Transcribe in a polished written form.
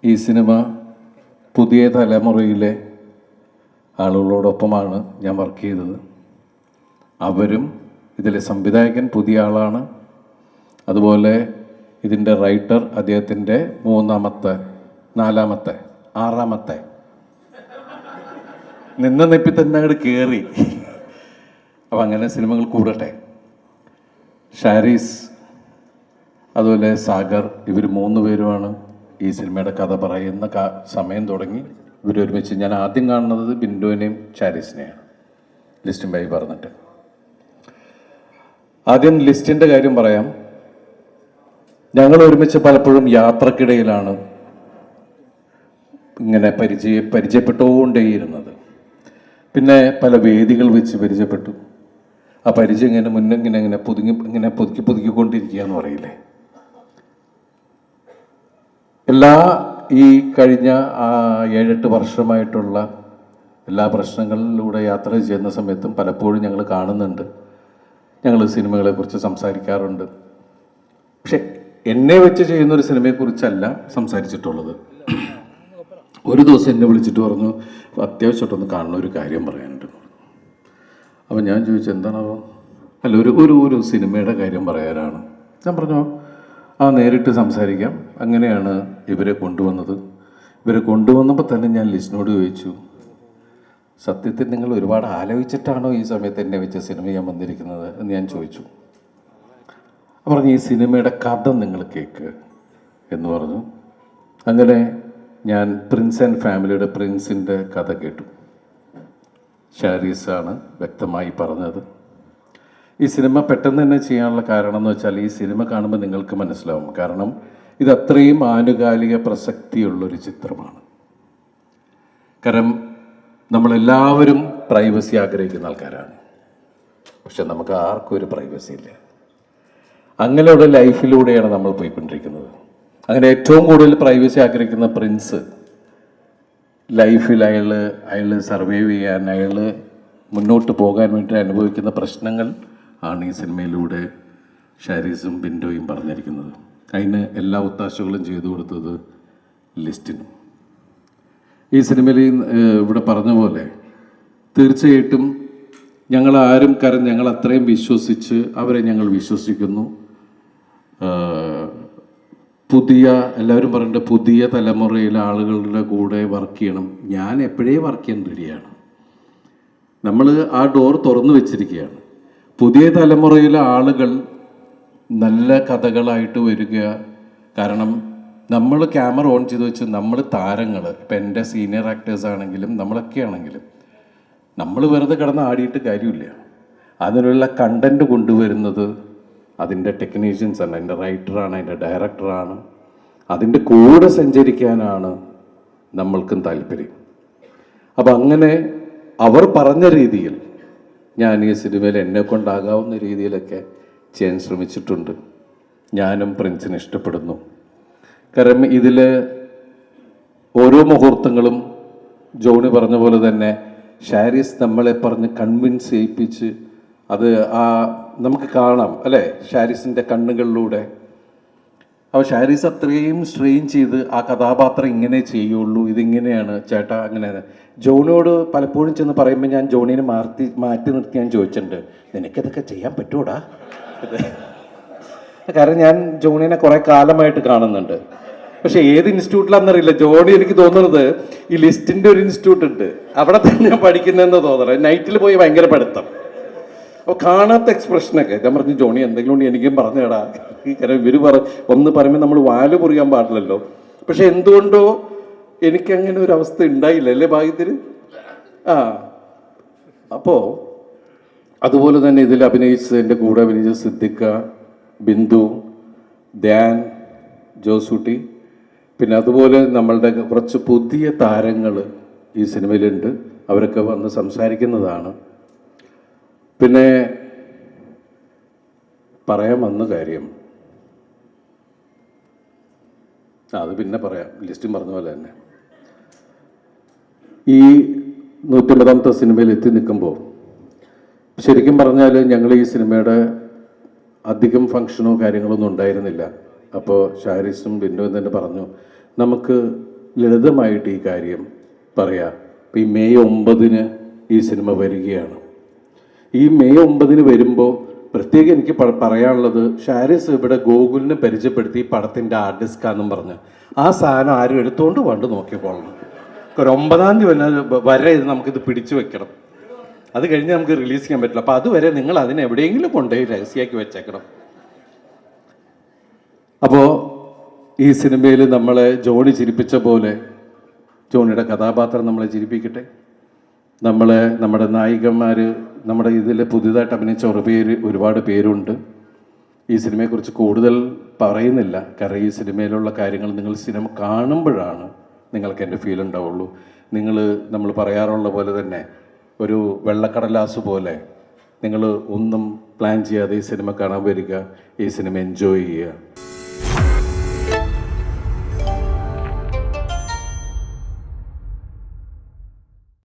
ഈ സിനിമ പുതിയ തലമുറയിലെ ആളുകളോടൊപ്പമാണ് ഞാൻ വർക്ക് ചെയ്തത്. അവരും ഇതിലെ സംവിധായകൻ പുതിയ ആളാണ്. അതുപോലെ ഇതിൻ്റെ റൈറ്റർ അദ്ദേഹത്തിൻ്റെ ആറാമത്തെ നിന്ന നെപ്പി തന്നെ അങ്ങോട്ട് കയറി. അപ്പം അങ്ങനെ സിനിമകൾ കൂടട്ടെ. ഷാരീസ് അതുപോലെ സാഗർ, ഇവർ 3 പേരുമാണ് ഈ സിനിമയുടെ കഥ പറയുന്ന സമയം തുടങ്ങി ഇവരൊരുമിച്ച്. ഞാൻ ആദ്യം കാണുന്നത് ബിന്ദുവിനെയും ഷാരീസിനെയാണ്, ലിസ്റ്റും ബൈ പറഞ്ഞിട്ട്. ആദ്യം ലിസ്റ്റിൻ്റെ കാര്യം പറയാം. ഞങ്ങൾ ഒരുമിച്ച് പലപ്പോഴും യാത്രക്കിടയിലാണ് ഇങ്ങനെ പരിചയപ്പെട്ടുകൊണ്ടേയിരുന്നത്. പിന്നെ പല വേദികൾ വെച്ച് പരിചയപ്പെട്ടു. ആ പരിചയം ഇങ്ങനെ പുതുക്കിക്കൊണ്ടിരിക്കുക എന്ന് പറയില്ലേ. ഈ കഴിഞ്ഞ 7-8 വർഷമായിട്ടുള്ള എല്ലാ പ്രശ്നങ്ങളിലൂടെ യാത്ര ചെയ്യുന്ന സമയത്തും പലപ്പോഴും ഞങ്ങൾ കാണുന്നുണ്ട്, ഞങ്ങൾ സിനിമകളെക്കുറിച്ച് സംസാരിക്കാറുണ്ട്. പക്ഷെ എന്നെ വെച്ച് ചെയ്യുന്നൊരു സിനിമയെക്കുറിച്ചല്ല സംസാരിച്ചിട്ടുള്ളത്. ഒരു ദിവസം എന്നെ വിളിച്ചിട്ട് പറഞ്ഞു, അത്യാവശ്യമായിട്ടൊന്ന് കാണുന്ന ഒരു കാര്യം പറയാനുണ്ട്. അപ്പം ഞാൻ ചോദിച്ചു, എന്താണോ? അല്ല, ഒരു സിനിമയുടെ കാര്യം പറയാനാണ്. ഞാൻ പറഞ്ഞു, നേരിട്ട് സംസാരിക്കാം. അങ്ങനെയാണ് ഇവരെ കൊണ്ടുവന്നത്. ഇവരെ കൊണ്ടുവന്നപ്പോൾ തന്നെ ഞാൻ ലിസ്റ്റിനോട് ചോദിച്ചു, സത്യത്തിൽ നിങ്ങൾ ഒരുപാട് ആലോചിച്ചിട്ടാണോ ഈ സമയത്ത് എന്നെ വെച്ച് സിനിമ ചെയ്യാൻ വന്നിരിക്കുന്നത് എന്ന് ഞാൻ ചോദിച്ചു. പറഞ്ഞു, ഈ സിനിമയുടെ കഥ നിങ്ങൾ കേൾക്ക് എന്ന് പറഞ്ഞു. അങ്ങനെ ഞാൻ പ്രിൻസ് ആൻഡ് ഫാമിലിയുടെ പ്രിൻസിൻ്റെ കഥ കേട്ടു. ഷാരീസാണ് വ്യക്തമായി പറഞ്ഞത്. ഈ സിനിമ പെട്ടെന്ന് തന്നെ ചെയ്യാനുള്ള കാരണം എന്ന് വെച്ചാൽ, ഈ സിനിമ കാണുമ്പോൾ നിങ്ങൾക്ക് മനസ്സിലാവും. കാരണം ഇത് അത്രയും ആനുകാലിക പ്രസക്തിയുള്ളൊരു ചിത്രമാണ്. കാരണം നമ്മളെല്ലാവരും പ്രൈവസി ആഗ്രഹിക്കുന്ന ആൾക്കാരാണ്. പക്ഷെ നമുക്ക് ആർക്കും ഒരു പ്രൈവസി ഇല്ല. അങ്ങനെയുള്ള ലൈഫിലൂടെയാണ് നമ്മൾ പോയിക്കൊണ്ടിരിക്കുന്നത്. അങ്ങനെ ഏറ്റവും കൂടുതൽ പ്രൈവസി ആഗ്രഹിക്കുന്ന പ്രിൻസ് ലൈഫിൽ അയാൾ സർവൈവ് ചെയ്യാൻ, അയാൾ മുന്നോട്ട് പോകാൻ വേണ്ടി അനുഭവിക്കുന്ന പ്രശ്നങ്ങൾ ആണ് ഈ സിനിമയിലൂടെ ഷാരീസും ബിൻഡോയും പറഞ്ഞിരിക്കുന്നത്. അതിന് എല്ലാ ഒത്താശകളും ചെയ്തു കൊടുത്തത് ലിസ്റ്റിനും. ഈ സിനിമയിൽ ഇവിടെ പറഞ്ഞ പോലെ തീർച്ചയായിട്ടും ഞങ്ങൾ അത്രയും വിശ്വസിച്ച് അവരെ ഞങ്ങൾ വിശ്വസിക്കുന്നു. എല്ലാവരും പറഞ്ഞിട്ട് പുതിയ തലമുറയിലെ ആളുകളുടെ കൂടെ വർക്ക് ചെയ്യണം. ഞാൻ എപ്പോഴേ വർക്ക് ചെയ്യാൻ റെഡിയാണ്. നമ്മൾ ആ ഡോർ തുറന്നു വെച്ചിരിക്കുകയാണ്. പുതിയ തലമുറയിലെ ആളുകൾ നല്ല കഥകളായിട്ട് വരിക. കാരണം നമ്മൾ ക്യാമറ ഓൺ ചെയ്ത് വെച്ച് നമ്മൾ താരങ്ങൾ, ഇപ്പം എൻ്റെ സീനിയർ ആക്ടേഴ്സ് ആണെങ്കിലും നമ്മളൊക്കെ ആണെങ്കിലും, നമ്മൾ വെറുതെ കിടന്ന് ആടിയിട്ട് കാര്യമില്ല. അതിനുള്ള കണ്ടൻറ്റ് കൊണ്ടുവരുന്നത് അതിൻ്റെ ടെക്നീഷ്യൻസാണ്, അതിൻ്റെ റൈറ്ററാണ്, അതിൻ്റെ ഡയറക്ടറാണ്. അതിൻ്റെ കൂടെ സഞ്ചരിക്കാനാണ് നമ്മൾക്കും താല്പര്യം. അപ്പം അങ്ങനെ അവർ പറഞ്ഞ രീതിയിൽ ഞാൻ ഈ സിനിമയിൽ എന്നെ കൊണ്ടാകാവുന്ന രീതിയിലൊക്കെ ചെയ്യാൻ ശ്രമിച്ചിട്ടുണ്ട്. ഞാനും പ്രിൻസിനെ ഇഷ്ടപ്പെടുന്നു. കാരണം ഇതിൽ ഓരോ മുഹൂർത്തങ്ങളും ജോണി പറഞ്ഞ പോലെ തന്നെ ഷാരീസ് നമ്മളെ പറഞ്ഞ് കൺവിൻസ് ചെയ്യിപ്പിച്ച് അത് നമുക്ക് കാണാം അല്ലേ, ഷാരീസിൻ്റെ കണ്ണുകളിലൂടെ. അപ്പോൾ ഷാരീസ് അത്രയും സ്ട്രെയിൻ ചെയ്ത് ആ കഥാപാത്രം ഇങ്ങനെ ചെയ്യുള്ളൂ, ഇതിങ്ങനെയാണ് ചേട്ടാ അങ്ങനെയാണ്. ജോണിയോട് പലപ്പോഴും ചെന്ന് പറയുമ്പോൾ ഞാൻ ജോണീനെ മാറ്റി നിർത്തി ഞാൻ ചോദിച്ചിട്ടുണ്ട്, നിനക്കിതൊക്കെ ചെയ്യാൻ പറ്റൂടാ? കാരണം ഞാൻ ജോണീനെ കുറേ കാലമായിട്ട് കാണുന്നുണ്ട്. പക്ഷെ ഏത് ഇൻസ്റ്റിറ്റ്യൂട്ടിലാണെന്നറിയില്ല, ജോണി എനിക്ക് തോന്നുന്നത് ഈ ലിസ്റ്റിൻ്റെ ഒരു ഇൻസ്റ്റിറ്റ്യൂട്ട് ഉണ്ട്, അവിടെ തന്നെ ഞാൻ പഠിക്കുന്നതെന്ന് തോന്നണം. നൈറ്റിൽ പോയി ഭയങ്കര പഠിത്തം. അപ്പോൾ കാണാത്ത എക്സ്പ്രഷനൊക്കെ ഞാൻ പറഞ്ഞു, ജോണി എന്തെങ്കിലും കൊണ്ട് എനിക്കും പറഞ്ഞു തരാ. കാരണം ഇവർ ഒന്ന് പറയുമ്പോൾ നമ്മൾ വാല് മുറിയാൻ പാടില്ലല്ലോ. പക്ഷെ എന്തുകൊണ്ടോ എനിക്കങ്ങനെ ഒരു അവസ്ഥ ഉണ്ടായില്ല അല്ലേ ഭാഗ്യത്തിന്. അപ്പോൾ അതുപോലെ തന്നെ ഇതിൽ എൻ്റെ കൂടെ അഭിനയിച്ച സിദ്ദിഖ, ബിന്ദു, ധ്യാൻ, ജോസൂട്ടി, പിന്നെ അതുപോലെ നമ്മളുടെ കുറച്ച് പുതിയ താരങ്ങൾ ഈ സിനിമയിലുണ്ട്. അവരൊക്കെ വന്ന് സംസാരിക്കുന്നതാണ്. പിന്നെ പറയാൻ വന്ന കാര്യം അത് പിന്നെ പറയാം, ലിസ്റ്റും പറഞ്ഞ പോലെ തന്നെ. ഈ 150ാമത്തെ സിനിമയിൽ എത്തി നിൽക്കുമ്പോൾ ശരിക്കും പറഞ്ഞാൽ ഞങ്ങൾ ഈ സിനിമയുടെ അധികം ഫങ്ഷനോ കാര്യങ്ങളൊന്നും ഉണ്ടായിരുന്നില്ല. അപ്പോൾ ഷാരീസും ബിന്ദുവും തന്നെ പറഞ്ഞു, നമുക്ക് ലളിതമായിട്ട് ഈ കാര്യം പറയാം. ഇപ്പം ഈ മെയ് 9 ഈ സിനിമ വരികയാണ്. ഈ മെയ് 9 വരുമ്പോൾ പ്രത്യേകം എനിക്ക് പറയാനുള്ളത്, ഷാരിസ് ഇവിടെ ഗൂഗിളിനെ പരിചയപ്പെടുത്തി പടത്തിൻ്റെ ആർട്ട് ഡിസ്കാന്നും പറഞ്ഞ് ആ സാധനം ആരും എടുത്തുകൊണ്ട് പണ്ട് നോക്കിക്കോളണം. ഒരു 9-ാം തീയതി വരെ ഇത് നമുക്കിത് പിടിച്ചു വെക്കണം. അത് കഴിഞ്ഞ് നമുക്ക് റിലീസ് ചെയ്യാൻ പറ്റില്ല. അപ്പോൾ അതുവരെ നിങ്ങൾ അതിനെ എവിടെയെങ്കിലും കൊണ്ടുപോയി രഹസ്യമാക്കി വെച്ചേക്കണം. അപ്പോൾ ഈ സിനിമയിൽ നമ്മളെ ജോണി ചിരിപ്പിച്ച പോലെ ജോണിയുടെ കഥാപാത്രം നമ്മളെ ചിരിപ്പിക്കട്ടെ. നമ്മുടെ നായികന്മാർ, നമ്മുടെ ഇതിൽ പുതിയതായിട്ട് അഭിനയിച്ച ഒരുപാട് പേരുണ്ട്. ഈ സിനിമയെക്കുറിച്ച് കൂടുതൽ പറയുന്നില്ല, കാരണം ഈ സിനിമയിലുള്ള കാര്യങ്ങൾ നിങ്ങൾ സിനിമ കാണുമ്പോഴാണ് നിങ്ങൾക്ക് എൻ്റെ ഫീൽ ഉണ്ടാവുള്ളൂ. നമ്മൾ പറയാറുള്ള പോലെ തന്നെ ഒരു വെള്ളക്കടലാസ് പോലെ നിങ്ങൾ ഒന്നും പ്ലാൻ ചെയ്യാതെ ഈ സിനിമ കാണാൻ വരിക, ഈ സിനിമ എൻജോയ് ചെയ്യുക.